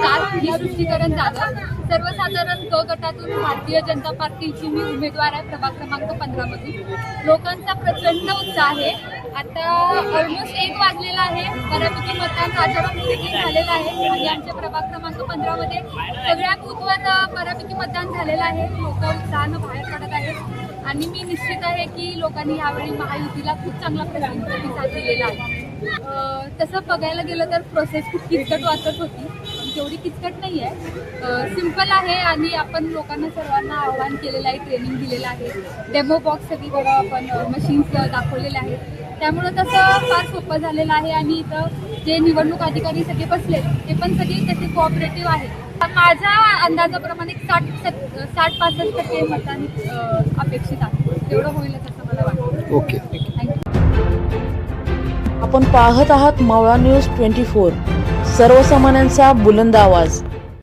7 ही स्पष्टीकरण झालं। सर्वसाधारण क गटातून भारतीय जनता पार्टीची मी उमेदवार आहे प्रभाग क्रमांक 15 मधून। लोकांचा प्रचंड उत्साह आहे। आता ऑलमोस्ट 1 वाजलेला आहे। बऱ्यापैकी मतदान राजारामपुरीत झालेलं आहे आणि आमच्या प्रभाग क्रमांक 15 मध्ये सगळ्या बूथवर बऱ्यापैकी मतदान झालेलं आहे। लोक उत्साहानं बाहेर पडत आहेत आणि मी निश्चित आहे की लोकांनी यावेळी महायुतीला खूप चांगला प्रतिसाद दिलेला आहे। तसं बघायला गेलं तर प्रोसेस खूप किचकट वाटत होती, तेवढी किचकट नाही आहे, सिंपल आहे आणि आपण लोकांना सर्वांना आवाहन केलेलं आहे, ट्रेनिंग दिलेलं आहे, डेमो बॉक्स सगळीकडं आपण मशीन्स दाखवलेले आहेत, त्यामुळं तसं फार सोपं झालेलं आहे आणि इथं जे निवडणूक अधिकारी सगळे बसले ते पण सगळे तसे कोऑपरेटिव्ह आहेत। माझ्या अंदाजाप्रमाणे 60-65% मतदान अपेक्षित आहे, तेवढं होईलच असं मला वाटतं। ओके, आपण पाहत आहात मावळा न्यूज 24, सर्वसामान्यांचा बुलंद आवाज।